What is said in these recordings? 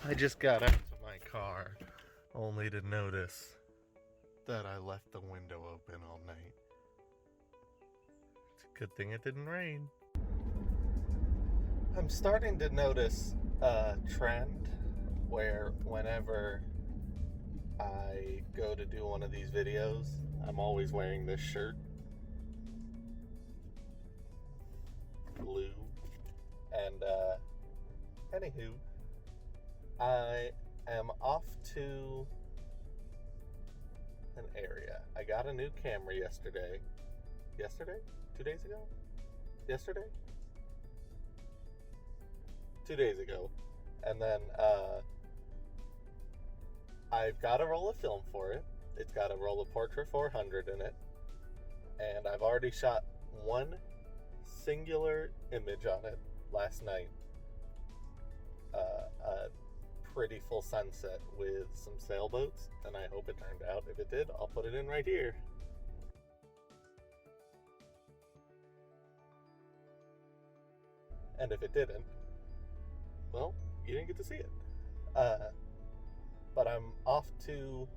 I just got out to my car only to notice that I left the window open all night. It's a good thing it didn't rain. I'm starting to notice a trend where whenever I go to do one of these videos, I'm always wearing this shirt. Blue. And anywho, I am off to an area. I got a new camera yesterday. Yesterday? 2 days ago? Yesterday? 2 days ago. And then I've got a roll of film for it. It's got a roll of Portra 400 in it. And I've already shot one singular image on it last night. A pretty full sunset with some sailboats, and I hope it turned out. If it did, I'll put it in right here. And if it didn't, well, you didn't get to see it. But I'm off to,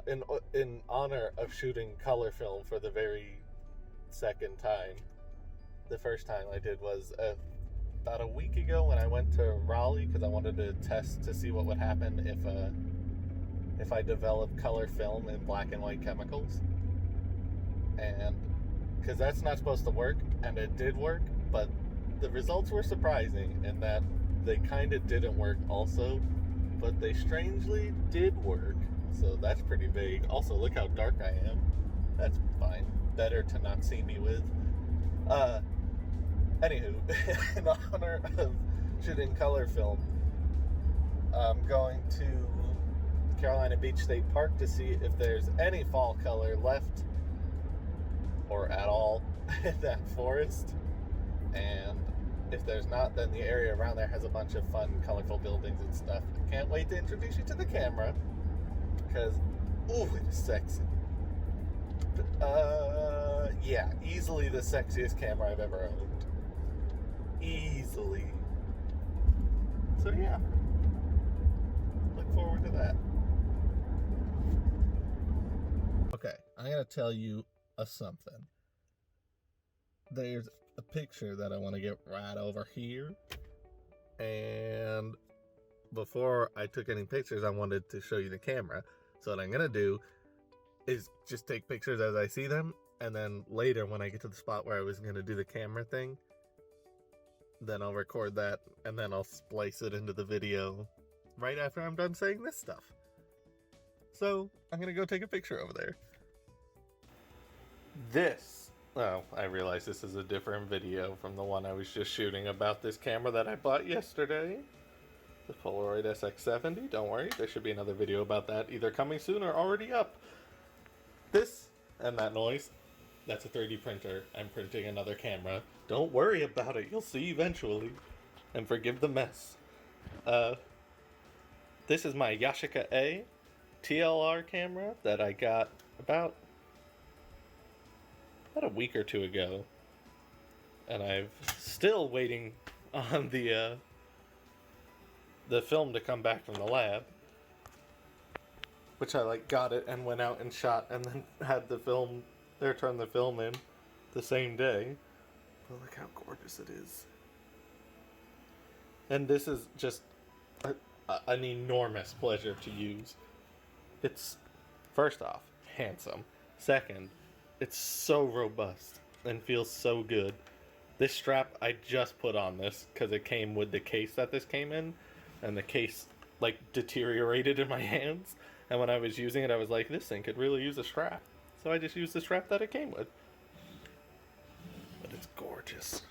in honor of shooting color film for the very second time. The first time I did was about a week ago when I went to Raleigh because I wanted to test to see what would happen if I developed color film in black and white chemicals. And because that's not supposed to work, and it did work, but the results were surprising in that they kind of didn't work also, but they strangely did work. So that's pretty vague. Also, look how dark I am. That's fine. Better to not see me with. Anywho, in honor of shooting color film, I'm going to Carolina Beach State Park to see if there's any fall color left or at all in that forest. And if there's not, then the area around there has a bunch of fun, colorful buildings and stuff. Can't wait to introduce you to the camera because, ooh, it is sexy. Yeah, easily the sexiest camera I've ever owned. Easily. So yeah, look forward to that. Okay, I'm gonna tell you something. There's a picture that I want to get right over here, and before I took any pictures, I wanted to show you the camera. So what I'm gonna do is just take pictures as I see them, and then later when I get to the spot where I was gonna do the camera thing, then I'll record that, and then I'll splice it into the video right after I'm done saying this stuff. So, I'm gonna go take a picture over there. I realize this is a different video from the one I was just shooting about this camera that I bought yesterday. The Polaroid SX70. Don't worry, there should be another video about that either coming soon or already up. This, and that noise, that's a 3D printer. I'm printing another camera. Don't worry about it. You'll see eventually. And forgive the mess. This is my Yashica A TLR camera that I got about a week or two ago. And I'm still waiting on the film to come back from the lab. Which I got it and went out and shot and then had the film there, turned the film in the same day. But look how gorgeous it is. And this is just an enormous pleasure to use. It's, first off, handsome. Second, it's so robust and feels so good. This strap, I just put on this because it came with the case that this came in. And the case, deteriorated in my hands. And when I was using it, I was like, this thing could really use a strap. So I just used the strap that it came with. But it's gorgeous.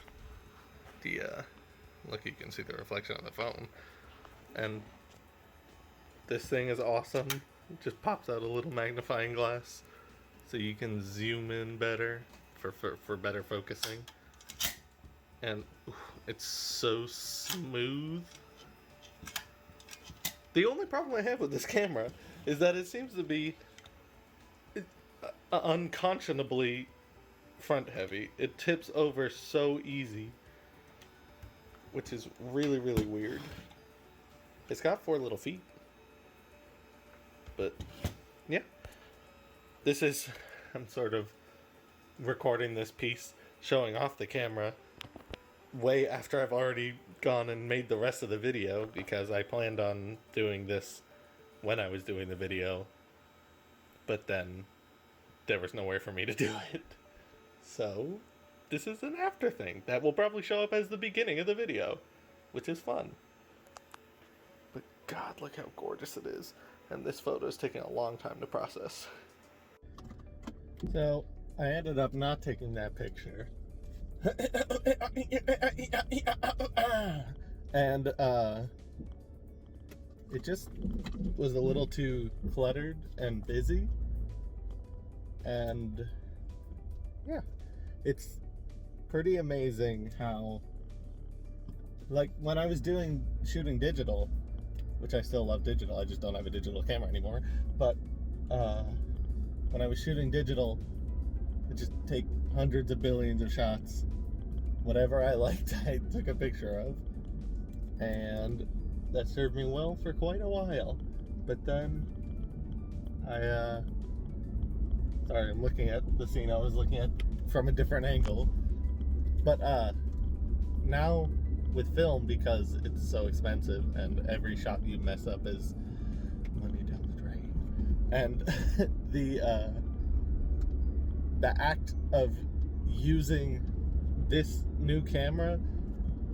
Look, you can see the reflection on the phone. And this thing is awesome. It just pops out a little magnifying glass so you can zoom in better for better focusing. And it's so smooth. The only problem I have with this camera is that it seems to be unconscionably front heavy. It tips over so easy, which is really, really weird. It's got 4 little feet. But, yeah. This is, I'm sort of recording this piece, showing off the camera way after I've already gone and made the rest of the video, because I planned on doing this when I was doing the video, but then there was nowhere for me to do it. So, this is an after thing that will probably show up as the beginning of the video, which is fun. But God, look how gorgeous it is. And this photo is taking a long time to process. So, I ended up not taking that picture. And, it just was a little too cluttered and busy. And, yeah, it's pretty amazing how, like, when I was shooting digital, which I still love digital, I just don't have a digital camera anymore, but when I was shooting digital, I just take hundreds of billions of shots. Whatever I liked, I took a picture of, and that served me well for quite a while. But then sorry, I'm looking at the scene I was looking at from a different angle, but now with film, because it's so expensive and every shot you mess up is money down the drain, and the act of using this new camera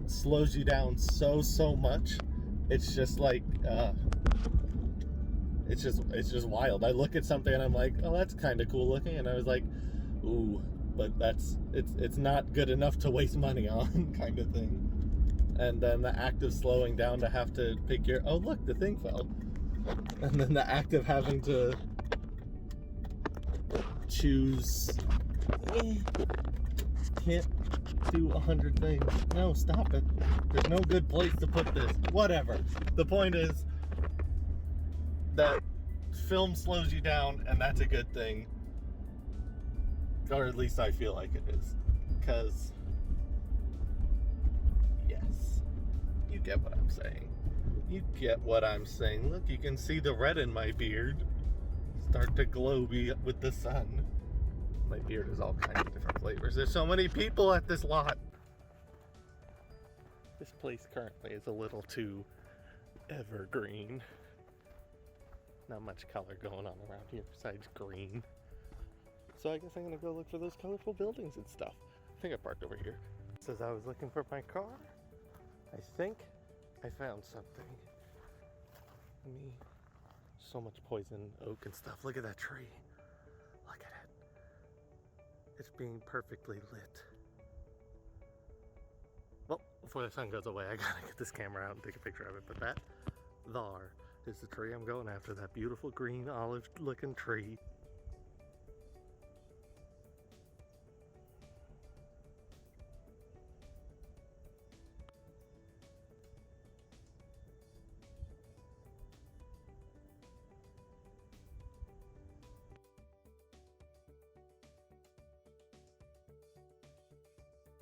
slows you down so much. It's just like it's just wild. I look at something and I'm like, oh, that's kind of cool looking, and I was like, ooh, but it's not good enough to waste money on, kind of thing. And then the act of slowing down to have to pick your, oh look, the thing fell. And then the act of having to choose, can't do 100 things. No, stop it. There's no good place to put this. Whatever. The point is that film slows you down, and that's a good thing. Or at least I feel like it is. Because, yes, you get what I'm saying. You get what I'm saying. Look, you can see the red in my beard start to glow with the sun. My beard is all kinds of different flavors. There's so many people at this lot. This place currently is a little too evergreen. Not much color going on around here besides green. So I guess I'm gonna go look for those colorful buildings and stuff. I think I parked over here. Says I was looking for my car. I think I found something. So much poison oak and stuff. Look at that tree. Look at it. It's being perfectly lit. Well, before the sun goes away, I gotta get this camera out and take a picture of it. But that there is the tree I'm going after. That beautiful green olive looking tree.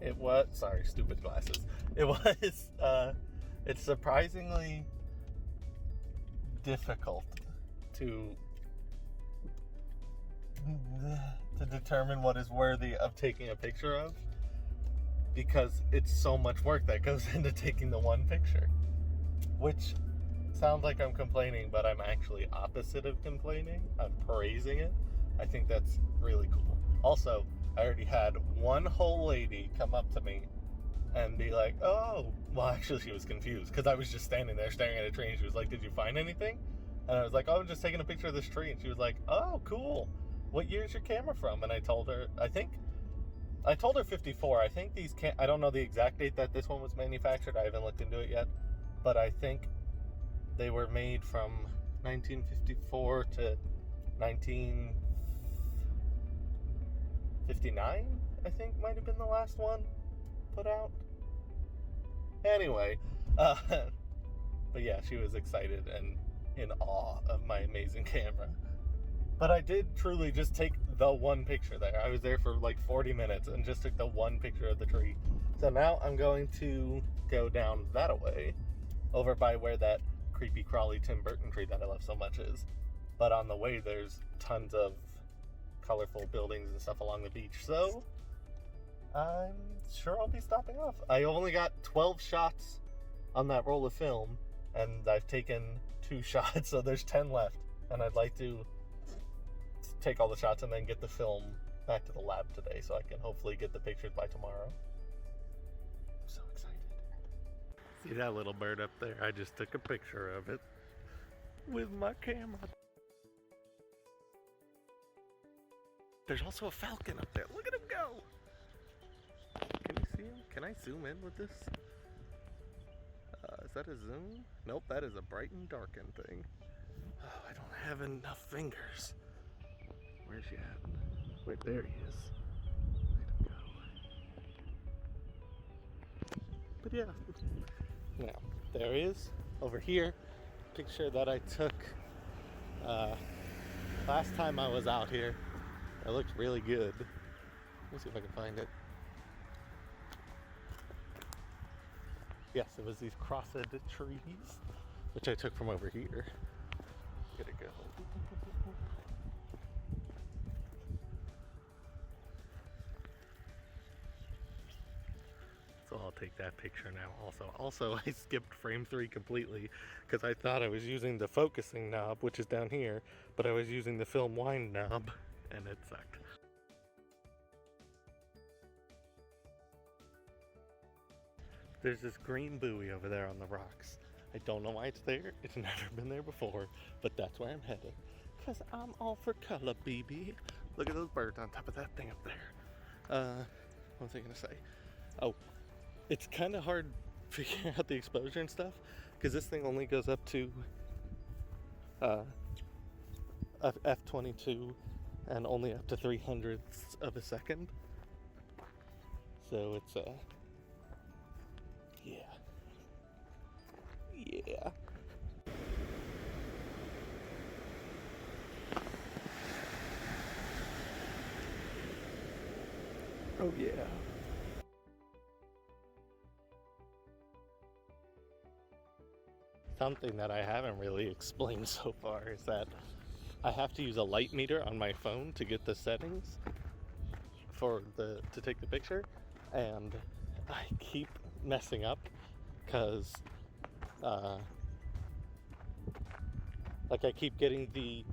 It was, sorry, stupid glasses. It was, it's surprisingly difficult to determine what is worthy of taking a picture of, because it's so much work that goes into taking the one picture, which sounds like I'm complaining, but I'm actually opposite of complaining. I'm praising it. I think that's really cool. Also, I already had one whole lady come up to me and be like, oh, well, actually she was confused because I was just standing there staring at a tree, and she was like, did you find anything? And I was like, oh, I'm just taking a picture of this tree. And she was like, oh, cool. What year's your camera from? And I told her, I told her 54. I think these I don't know the exact date that this one was manufactured. I haven't looked into it yet, but I think they were made from 1954 to 1959, I think might have been the last one put out. Anyway, but yeah, she was excited and in awe of my amazing camera. But I did truly just take the one picture there. I was there for like 40 minutes and just took the one picture of the tree. So now I'm going to go down that way, over by where that creepy crawly Tim Burton tree that I love so much is. But on the way, there's tons of colorful buildings and stuff along the beach, so I'm sure I'll be stopping off. I only got 12 shots on that roll of film, and I've taken 2 shots, so there's 10 left. And I'd like to take all the shots and then get the film back to the lab today, so I can hopefully get the pictures by tomorrow. I'm so excited. See that little bird up there? I just took a picture of it with my camera. There's also a falcon up there. Look at him go! Can you see him? Can I zoom in with this? Is that a zoom? Nope, that is a brighten darken thing. Oh, I don't have enough fingers. Where's he at? Wait, there he is. Way to go. But yeah. Now, there he is. Over here. Picture that I took last time I was out here. It looked really good. Let me see if I can find it. Yes, it was these crossed trees, which I took from over here. Get it go. So I'll take that picture now also. I skipped frame 3 completely because I thought I was using the focusing knob, which is down here, but I was using the film wind knob, and it sucked. There's this green buoy over there on the rocks. I don't know why it's there. It's never been there before, but that's where I'm headed. Because I'm all for color, baby. Look at those birds on top of that thing up there. What was I going to say? Oh, it's kind of hard figuring out the exposure and stuff, because this thing only goes up to f22 and only up to 300ths of a second. So it's yeah. Oh yeah. Something that I haven't really explained so far is that I have to use a light meter on my phone to get the settings to take the picture, and I keep messing up because like I keep getting the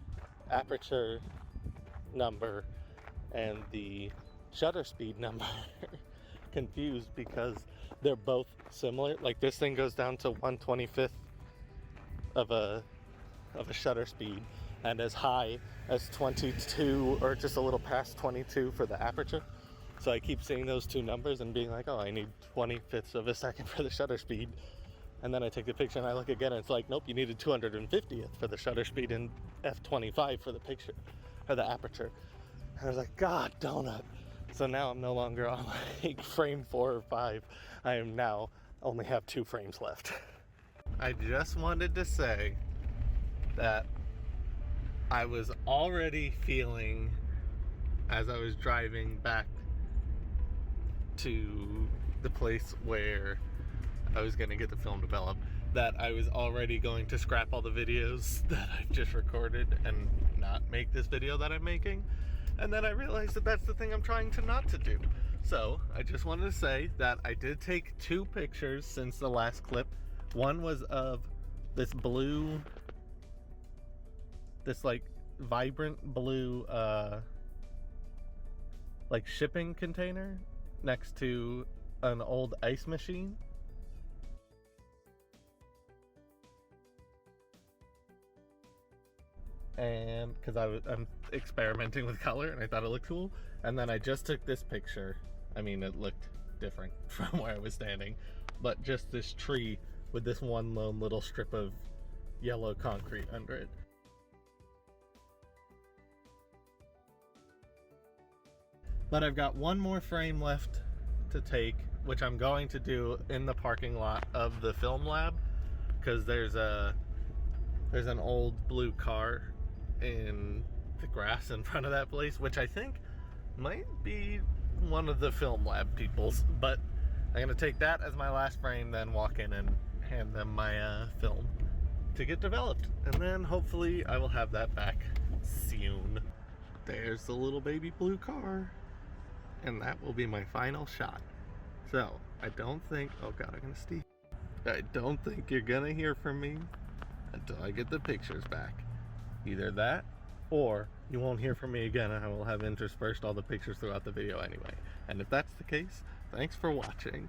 aperture number and the shutter speed number confused because they're both similar. Like this thing goes down to 1/25th of a shutter speed and as high as 22 or just a little past 22 for the aperture. So I keep seeing those two numbers and being like, oh, I need 25ths of a second for the shutter speed. And then I take the picture and I look again and it's like, nope, you needed 250th for the shutter speed and f25 for the picture, or the aperture. And I was like, God donut. So now I'm no longer on like frame 4 or 5. I am now only have 2 frames left. I just wanted to say that I was already feeling, as I was driving back to the place where I was going to get the film developed, that I was already going to scrap all the videos that I've just recorded and not make this video that I'm making. And then I realized that that's the thing I'm trying to not to do. So I just wanted to say that I did take 2 pictures since the last clip. One was of this blue, this like vibrant blue like shipping container next to an old ice machine. And because I'm experimenting with color and I thought it looked cool. And then I just took this picture. I mean, it looked different from where I was standing, but just this tree with this one lone little strip of yellow concrete under it. But I've got one more frame left to take, which I'm going to do in the parking lot of the film lab, because there's an old blue car in the grass in front of that place, which I think might be one of the film lab people's. But I'm gonna take that as my last frame, then walk in and hand them my film to get developed. And then hopefully I will have that back soon. There's the little baby blue car. And that will be my final shot. So, I don't think, oh god, I'm gonna steal. I don't think you're gonna hear from me until I get the pictures back. Either that, or you won't hear from me again, and I will have interspersed all the pictures throughout the video anyway. And if that's the case, thanks for watching.